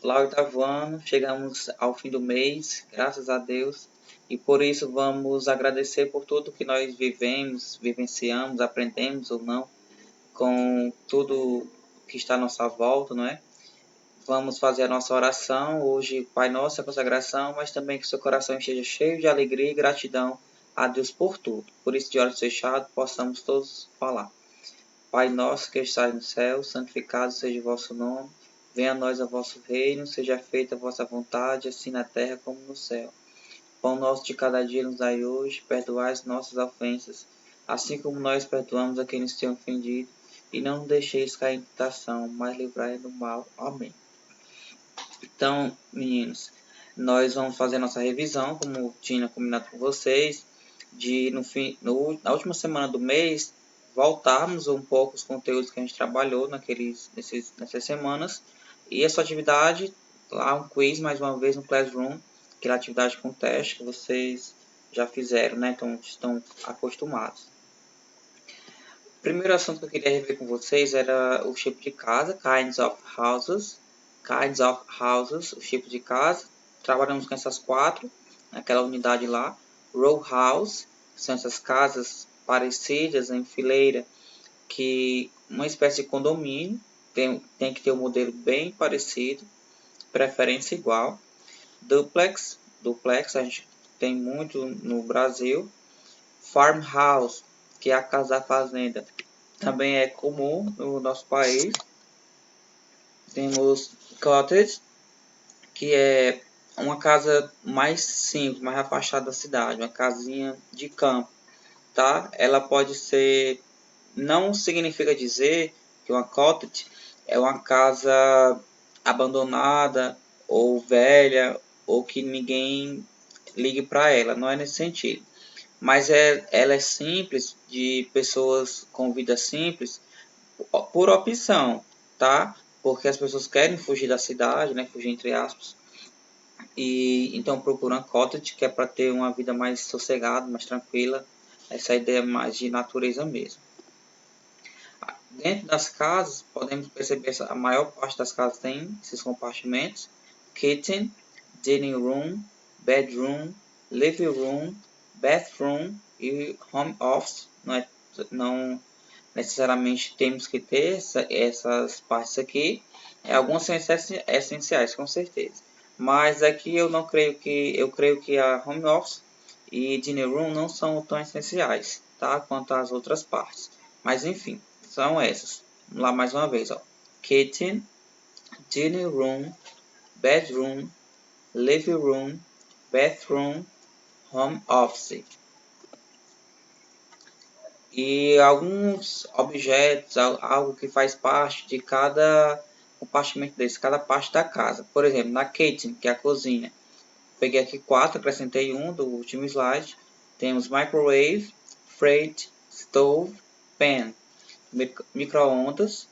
lá 8º ano, chegamos ao fim do mês, graças a Deus, e por isso vamos agradecer por tudo que nós vivemos, vivenciamos, aprendemos ou não, com tudo que está à nossa volta, não é? Vamos fazer a nossa oração hoje, Pai Nosso, a consagração, mas também que seu coração esteja cheio de alegria e gratidão a Deus por tudo. Por isso, de olhos fechados, possamos todos falar. Pai nosso que estais no céu, santificado seja o vosso nome. Venha a nós o vosso reino, seja feita a vossa vontade, assim na terra como no céu. Pão nosso de cada dia nos dai hoje, perdoai as nossas ofensas, assim como nós perdoamos a quem nos tem ofendido, e não nos deixeis cair em tentação, mas livrai-nos do mal. Amém. Então, meninos, nós vamos fazer nossa revisão, como tinha combinado com vocês, de na última semana do mês voltarmos um pouco os conteúdos que a gente trabalhou nessas semanas. E essa atividade, lá um quiz, mais uma vez no Classroom, aquela atividade com teste que vocês já fizeram, né? Então estão acostumados. O primeiro assunto que eu queria rever com vocês era o tipo de casa, kinds of houses, os tipos de casa. Trabalhamos com essas 4, naquela unidade lá. Row house, são essas casas parecidas em fileira, que uma espécie de condomínio, tem que ter um modelo bem parecido, preferência igual. Duplex a gente tem muito no Brasil. Farmhouse, que é a casa da fazenda, também é comum no nosso país. Temos cottage, que é uma casa mais simples, mais afastada da cidade, uma casinha de campo, tá? Ela pode ser, não significa dizer que uma cottage é uma casa abandonada ou velha ou que ninguém ligue para ela, não é nesse sentido. Mas ela é simples, de pessoas com vida simples, por opção, tá? Porque as pessoas querem fugir da cidade, né? Fugir entre aspas. E então procuram cottage, que é para ter uma vida mais sossegada, mais tranquila. Essa ideia mais de natureza mesmo. Dentro das casas, podemos perceber que a maior parte das casas tem esses compartimentos: kitchen, dining room, bedroom, living room, bathroom e home office. Não necessariamente temos que ter essas partes aqui. Algumas são essenciais, com certeza. Mas aqui eu creio que a home office e dining room não são tão essenciais, tá? Quanto as outras partes. Mas enfim, são essas. Vamos lá mais uma vez, ó. Kitchen, dining room, bedroom, living room, bathroom, home office. E alguns objetos, algo que faz parte de cada compartimento desse, cada parte da casa. Por exemplo, na kitchen, que é a cozinha, peguei aqui 4, acrescentei um do último slide. Temos microwave, fridge, stove, pan, micro-ondas.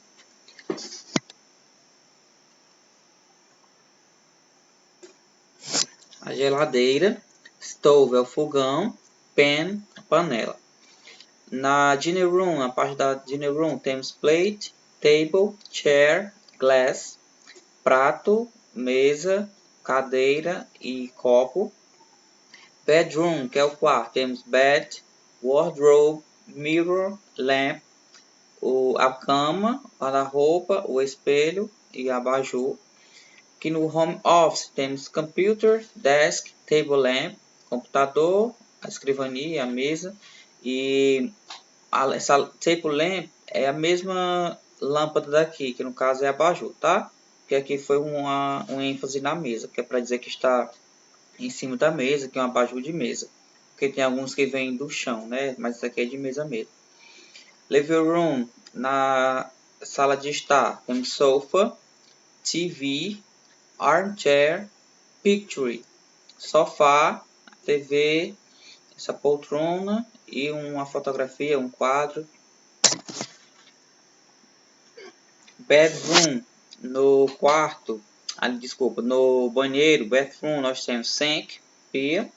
A geladeira, stove é o fogão, pan, a panela. Na dining room, na parte da dining room, temos plate, table, chair, glass, prato, mesa, cadeira e copo. Bedroom, que é o quarto, temos bed, wardrobe, mirror, lamp, a cama, guarda-roupa, o espelho e abajur. Aqui no home office temos computer, desk, table lamp, computador, a escrivania, a mesa. E essa table lamp é a mesma lâmpada daqui, que no caso é abajur, tá? Que aqui foi um ênfase na mesa, que é para dizer que está em cima da mesa, que é um abajur de mesa. Porque tem alguns que vêm do chão, né? Mas isso aqui é de mesa mesmo. Living room, na sala de estar, temos sofa, TV, armchair, picture, sofá, TV, essa poltrona e uma fotografia, um quadro. Bedroom, no quarto, no banheiro, bathroom, nós temos sink, pia,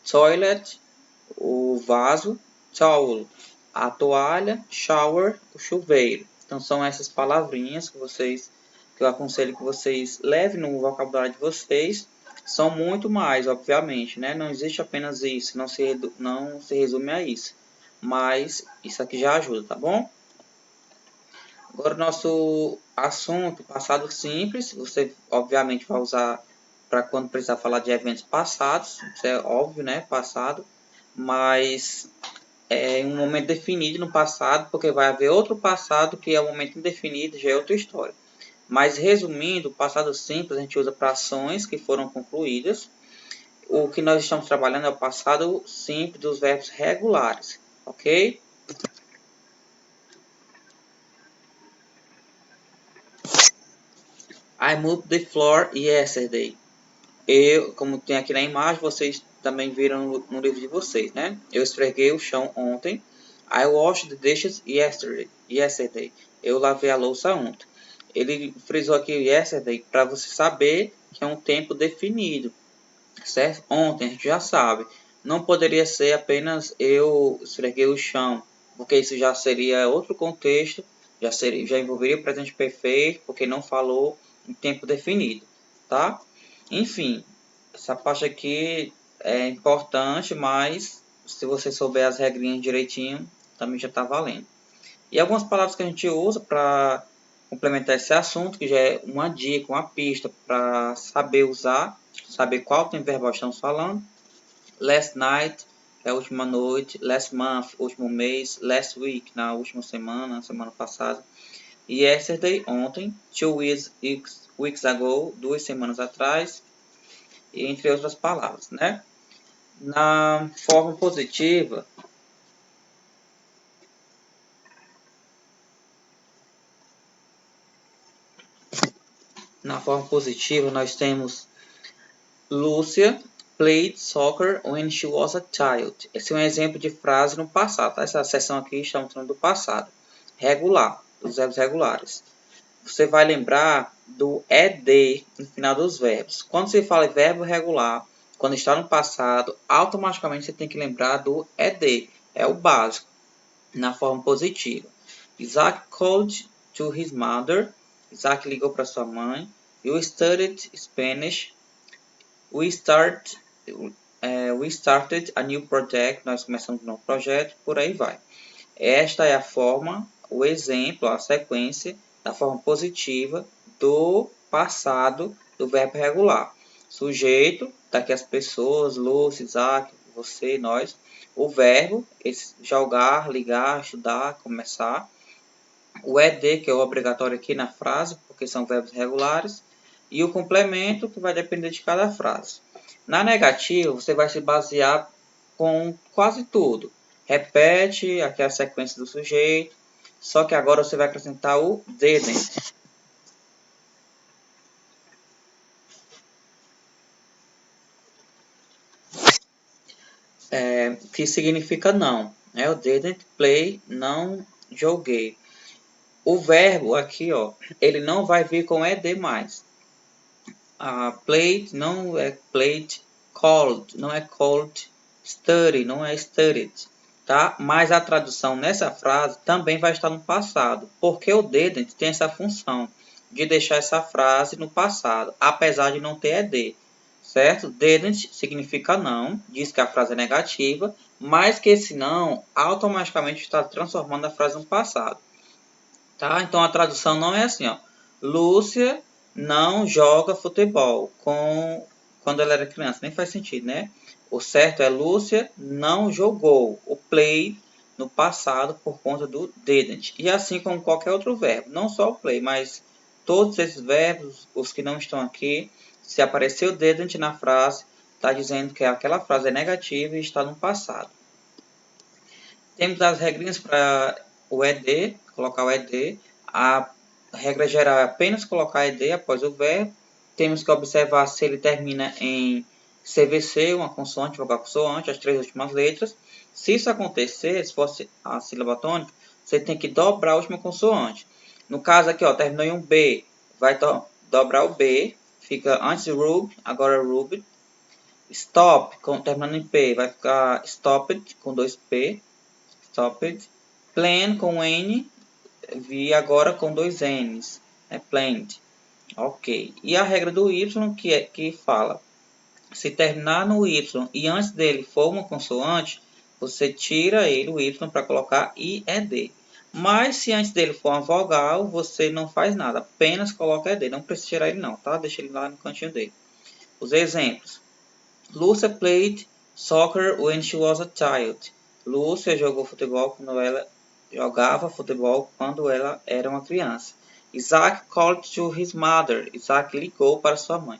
toilet, o vaso, towel, a toalha, shower, o chuveiro. Então são essas palavrinhas que vocês que eu aconselho que vocês levem no vocabulário de vocês, são muito mais, obviamente, né? Não existe apenas isso, não se resume a isso. Mas isso aqui já ajuda, tá bom? Agora, o nosso assunto, passado simples, você obviamente vai usar para quando precisar falar de eventos passados, isso é óbvio, né? Passado, mas é um momento definido no passado, porque vai haver outro passado que é um momento indefinido, já é outra história. Mas resumindo, o passado simples a gente usa para ações que foram concluídas. O que nós estamos trabalhando é o passado simples dos verbos regulares, ok? I moved the floor yesterday. Eu, como tem aqui na imagem, vocês também viram no livro de vocês, né? Eu esfreguei o chão ontem. I washed the dishes yesterday. Eu lavei a louça ontem. Ele frisou aqui yesterday para você saber que é um tempo definido, certo? Ontem a gente já sabe. Não poderia ser apenas eu esfreguei o chão, porque isso já seria outro contexto, já envolveria o presente perfeito, porque não falou em tempo definido, tá? Enfim, essa parte aqui é importante, mas se você souber as regrinhas direitinho, também já está valendo. E algumas palavras que a gente usa para complementar esse assunto, que já é uma dica, uma pista para saber usar, saber qual tempo verbal estamos falando. Last night, é a última noite. Last month, último mês. Last week, na última semana, semana passada. Yesterday, ontem. 2 weeks ago, 2 semanas atrás. E entre outras palavras, né? Na forma positiva, nós temos Lúcia played soccer when she was a child. Esse é um exemplo de frase no passado. Tá? Essa seção aqui está mostrando do passado. Regular, dos verbos regulares. Você vai lembrar do ED no final dos verbos. Quando você fala em verbo regular, quando está no passado, automaticamente você tem que lembrar do ED. É o básico, na forma positiva. Isaac called to his mother. Isaac ligou para sua mãe. You studied Spanish. We started a new project. Nós começamos um novo projeto. Por aí vai. Esta é a forma, o exemplo, a sequência da forma positiva do passado do verbo regular. Sujeito, daqui as pessoas, Lúcia, Isaac, você, nós. O verbo, jogar, ligar, estudar, começar. O ED, que é o obrigatório aqui na frase, porque são verbos regulares. E o complemento, que vai depender de cada frase. Na negativa, você vai se basear com quase tudo. Repete aqui a sequência do sujeito, só que agora você vai acrescentar o didn't. Que significa não. O didn't play, não joguei. O verbo aqui, ó, ele não vai vir com ed mais. Played não é played, called não é called, study não é studied, tá? Mas a tradução nessa frase também vai estar no passado, porque o didn't tem essa função de deixar essa frase no passado, apesar de não ter ed, certo? Didn't significa não, diz que a frase é negativa, mas que esse não automaticamente está transformando a frase no passado, tá? Então a tradução não é assim, ó. Lúcia não joga futebol quando ela era criança, nem faz sentido, né? O certo é Lúcia não jogou o play no passado por conta do didn't. E assim como qualquer outro verbo, não só o play, mas todos esses verbos, os que não estão aqui, se aparecer o didn't na frase, está dizendo que aquela frase é negativa e está no passado. Temos as regrinhas para o ED, colocar o ED. A regra geral é apenas colocar ED após o verbo. Temos que observar se ele termina em CVC, uma consoante, vogal consoante, as 3 últimas letras. Se isso acontecer, se fosse a sílaba tônica, você tem que dobrar a última consoante. No caso aqui, ó, terminou em um B, vai dobrar o B, fica antes de rub, agora rubbed. Stop, terminando em P, vai ficar stopped, com 2P. Stopped. Plan com N, vi agora com 2 N's. Planned. Ok. E a regra do Y que fala, se terminar no Y e antes dele for uma consoante, você tira ele, o Y, para colocar IED. Mas se antes dele for uma vogal, você não faz nada, apenas coloca ED. Não precisa tirar ele não, tá? Deixa ele lá no cantinho dele. Os exemplos. Lucia played soccer when she was a child. Lúcia jogou futebol quando ela jogava futebol quando ela era uma criança. Isaac called to his mother. Isaac ligou para sua mãe.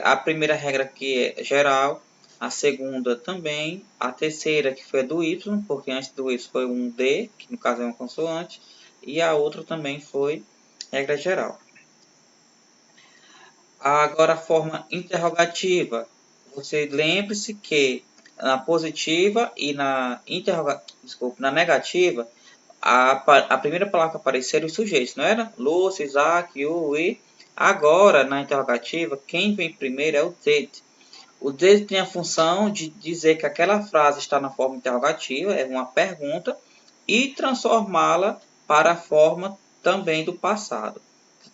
A primeira regra que é geral, a segunda também, a terceira que foi a do Y, porque antes do Y foi um D, que no caso é uma consoante, e a outra também foi regra geral. Agora a forma interrogativa. Você lembre-se que na positiva e na na negativa, a primeira palavra que apareceram os sujeitos, não era? Lúcia, Isaac, you, we. Agora, na interrogativa, quem vem primeiro é o did. O did tem a função de dizer que aquela frase está na forma interrogativa, é uma pergunta, e transformá-la para a forma também do passado.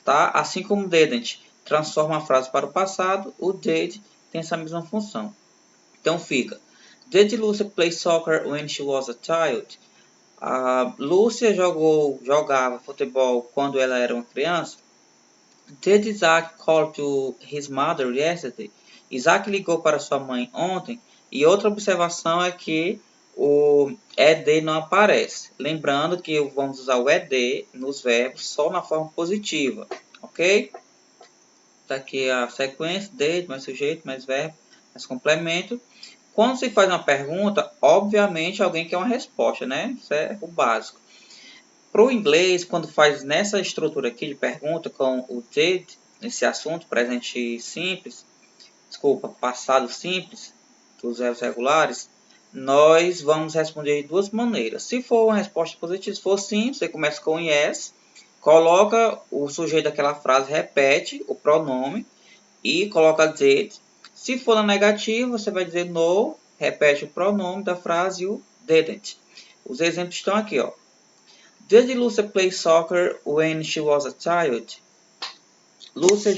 Tá? Assim como didn't transforma a frase para o passado, o did tem essa mesma função. Então fica: Did Lucy play soccer when she was a child? A Lúcia jogava futebol quando ela era uma criança. Did Isaac call to his mother yesterday? Isaac ligou para sua mãe ontem. E outra observação é que o ED não aparece. Lembrando que vamos usar o ED nos verbos só na forma positiva, ok? Está aqui a sequência, did, mais sujeito, mais verbo, mais complemento. Quando se faz uma pergunta, obviamente alguém quer uma resposta, né? Isso é o básico. Para o inglês, quando faz nessa estrutura aqui de pergunta com o did, nesse assunto, presente simples, passado simples, dos verbos regulares, nós vamos responder de duas maneiras. Se for uma resposta positiva, se for sim, você começa com yes, coloca o sujeito daquela frase, repete o pronome e coloca did. Se for na negativa, você vai dizer no, repete o pronome da frase e o didn't. Os exemplos estão aqui, ó. Did Lucia play soccer when she was a child? Lúcia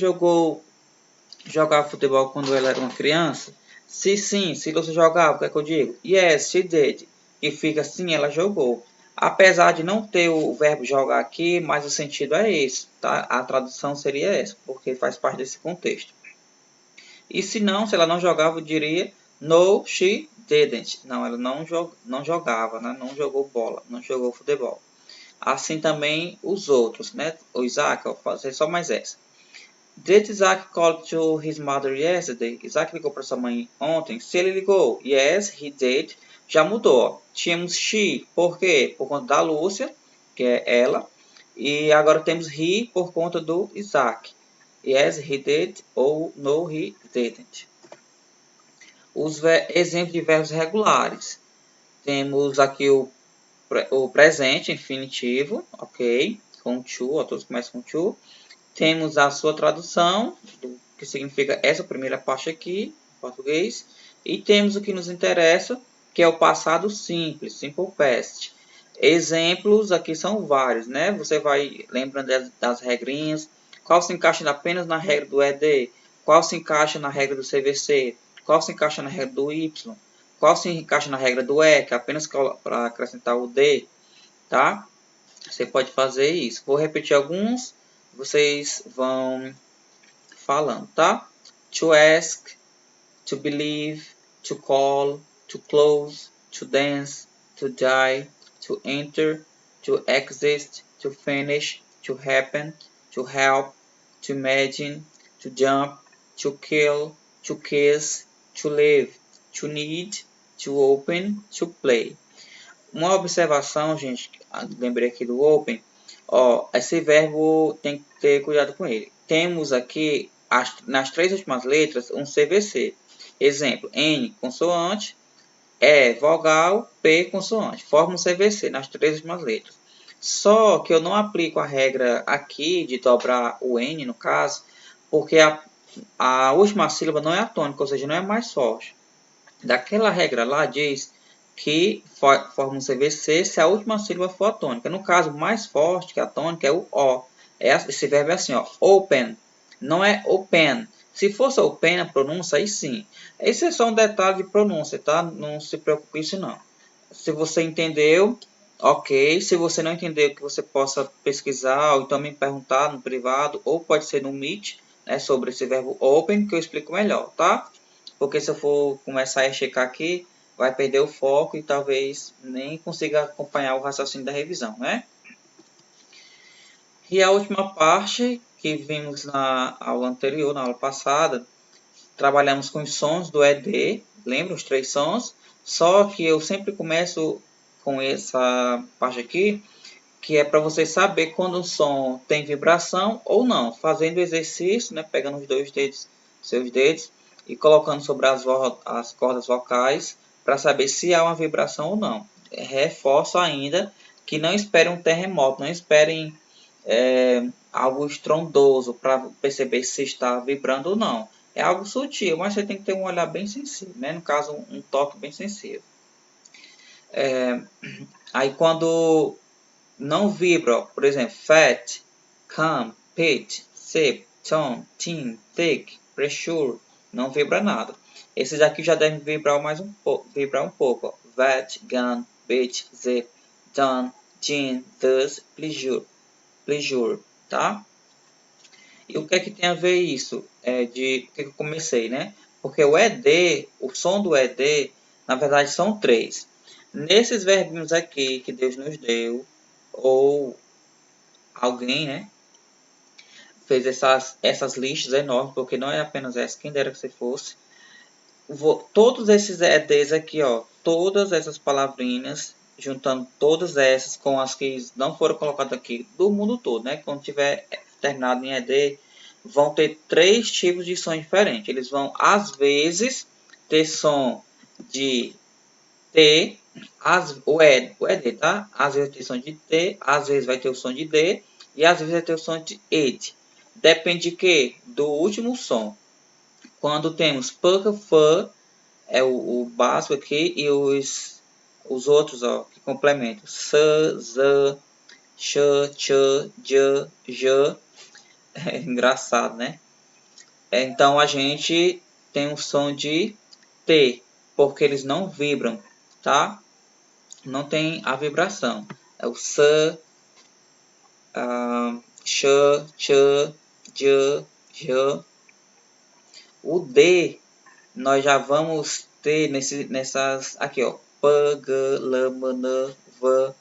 jogava futebol quando ela era uma criança? Se sim, se Lúcia jogava, o que é que eu digo? Yes, she did. E fica sim, ela jogou. Apesar de não ter o verbo jogar aqui, mas o sentido é esse, tá? A tradução seria essa, porque faz parte desse contexto. E se ela não jogava, eu diria no, she didn't. Não, ela não jogava, né? Não jogou bola, não jogou futebol. Assim também os outros, né? O Isaac, eu vou fazer só mais essa. Did Isaac call to his mother yesterday? Isaac ligou para sua mãe ontem? Se ele ligou, yes, he did. Já mudou. Tínhamos she, por quê? Por conta da Lúcia, que é ela. E agora temos he por conta do Isaac. Yes, he did ou no, he didn't. Os exemplos de verbos regulares. Temos aqui o presente infinitivo, ok? Com to, todos começam com to. Temos a sua tradução, que significa essa primeira parte aqui, em português. E temos o que nos interessa, que é o passado simples, simple past. Exemplos aqui são vários, né? Você vai lembrando das regrinhas. Qual se encaixa apenas na regra do ED? Qual se encaixa na regra do CVC? Qual se encaixa na regra do Y? Qual se encaixa na regra do E, que é apenas para acrescentar o D, tá? Você pode fazer isso. Vou repetir alguns, vocês vão falando, tá? To ask, to believe, to call, to close, to dance, to die, to enter, to exist, to finish, to happen, to help, to imagine, to jump, to kill, to kiss, to live, to need, to open, to play. Uma observação, gente, lembrei aqui do open, ó, esse verbo tem que ter cuidado com ele. Temos aqui, nas três últimas letras, um CVC. Exemplo, N, consoante, E, vogal, P, consoante. Forma um CVC nas três últimas letras. Só que eu não aplico a regra aqui de dobrar o N, no caso, porque a última sílaba não é atônica, ou seja, não é mais forte. Daquela regra lá diz que forma um CVC se a última sílaba for atônica. No caso, mais forte que a tônica é o O. Esse verbo é assim, ó, open. Não é open. Se fosse open a pronúncia, aí sim. Esse é só um detalhe de pronúncia, tá? Não se preocupe com isso, não. Se você entendeu, ok. Se você não entendeu, que você possa pesquisar ou então me perguntar no privado, ou pode ser no Meet, né, sobre esse verbo open, que eu explico melhor, tá? Porque se eu for começar a checar aqui, vai perder o foco e talvez nem consiga acompanhar o raciocínio da revisão, né? E a última parte que vimos na aula anterior, na aula passada, trabalhamos com os sons do ED, lembra os 3 sons? Só que eu sempre começo com essa parte aqui, que é para você saber quando o som tem vibração ou não, fazendo o exercício, né, pegando os dois dedos, seus dedos, e colocando sobre as cordas vocais, para saber se há uma vibração ou não. Reforço ainda que não esperem um terremoto, não esperem algo estrondoso para perceber se está vibrando ou não. É algo sutil, mas você tem que ter um olhar bem sensível, né? No caso, um toque bem sensível. Aí quando não vibra, por exemplo, fat, calm, pitch, sip, tone, thin, thick, pressure, não vibra nada. Esses aqui já devem vibrar vibrar um pouco. Ó. Vat, gun, pitch, zip, done, gin, thus, pleasure, tá? E o que é que tem a ver isso? De que eu comecei, né? Porque o ED, o som do ED, na verdade são 3. Nesses verbinhos aqui que Deus nos deu, ou alguém, né, fez essas listas enormes, porque não é apenas essa, quem dera que você fosse. Todos esses EDs aqui, ó, todas essas palavrinhas, juntando todas essas com as que não foram colocadas aqui, do mundo todo, né? Quando tiver terminado em ED, vão ter 3 tipos de som diferentes. Eles vão, às vezes, ter som de T, o ED, tá? Às vezes vai ter som de T, às vezes vai ter o som de D, e às vezes vai ter o som de ED. Depende de quê? Do último som. Quando temos P, F, é o básico aqui, e os outros, ó, que complementam. S, Z, Ch, Ch, J, J. É engraçado, né? Então a gente tem um som de T, porque eles não vibram, tá? Não tem a vibração. É o S, Ch, Ch, J, J. O D nós já vamos ter nessas aqui, ó, P, G, L, M, N, V.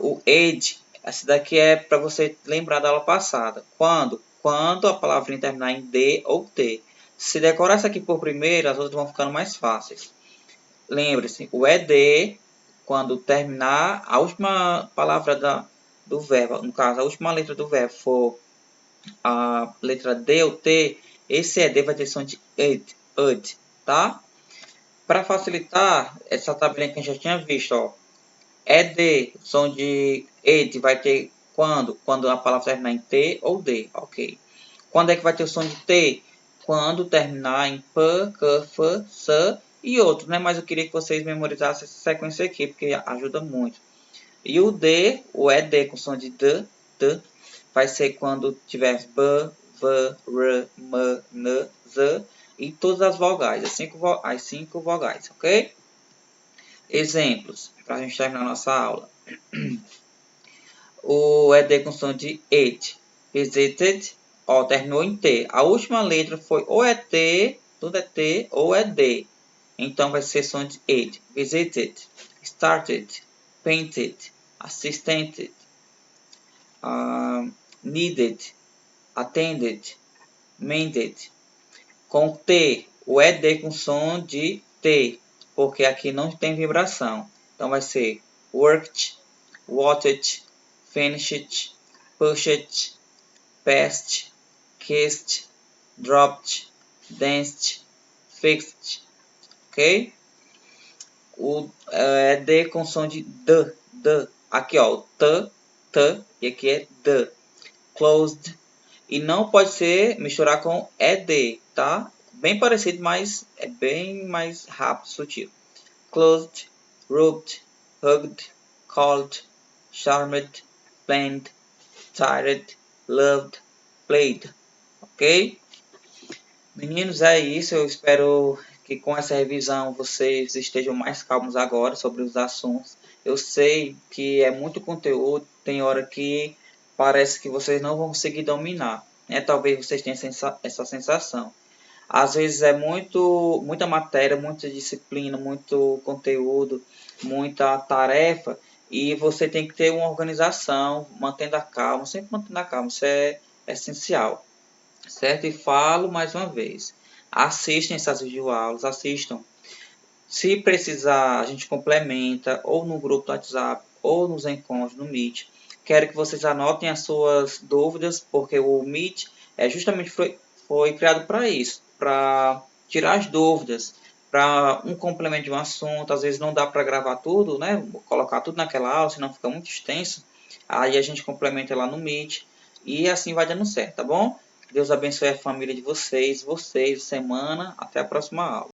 O ed, essa daqui é para você lembrar da aula passada. Quando a palavrinha terminar em D ou T. Se decorar essa aqui por primeiro, as outras vão ficando mais fáceis. Lembre-se, o ED, quando terminar a última palavra do verbo, no caso, a última letra do verbo for a letra D ou T, esse ED vai ter som de ed, tá? Para facilitar, essa tabelinha que a gente já tinha visto, ó, ED, som de ed vai ter quando? Quando a palavra terminar em T ou D, ok. Quando é que vai ter o som de T? Quando terminar em P, Q, F, S e outros, né? Mas eu queria que vocês memorizassem essa sequência aqui, porque ajuda muito. E o D, o ED com som de D, vai ser quando tiver B, V, R, M, N, Z e todas as vogais, as cinco vogais, ok? Exemplos, para a gente terminar nossa aula. O ED com som de it, visited, ó, terminou em T. A última letra foi ou é T, tudo é T, ou é D. Então vai ser som de it, visited, started, painted, assisted, needed, attended, mended. Com T, o ED com som de T, porque aqui não tem vibração. Então vai ser worked, watched, finished, pushed, passed, kissed, dropped, danced, fixed, ok? O ED com som de D. Aqui ó, o T, e aqui é D. Closed. E não pode ser misturar com ED, tá? Bem parecido, mas é bem mais rápido, sutil. Closed, rubbed, hugged, called, charmed, planned, tired, loved, played. Ok? Meninos, é isso. Eu espero que com essa revisão vocês estejam mais calmos agora sobre os assuntos. Eu sei que é muito conteúdo, tem hora que parece que vocês não vão conseguir dominar, né? Talvez vocês tenham essa sensação. Às vezes é muita matéria, muita disciplina, muito conteúdo, muita tarefa, e você tem que ter uma organização, mantendo a calma, sempre mantendo a calma, isso é essencial, certo? E falo mais uma vez, assistam essas videoaulas, assistam. Se precisar, a gente complementa, ou no grupo do WhatsApp, ou nos encontros no Meet. Quero que vocês anotem as suas dúvidas, porque o Meet justamente foi criado para isso, para tirar as dúvidas, para um complemento de um assunto. Às vezes não dá para gravar tudo, né? Colocar tudo naquela aula, senão fica muito extenso. Aí a gente complementa lá no Meet e assim vai dando certo, tá bom? Deus abençoe a família de vocês, semana. Até a próxima aula.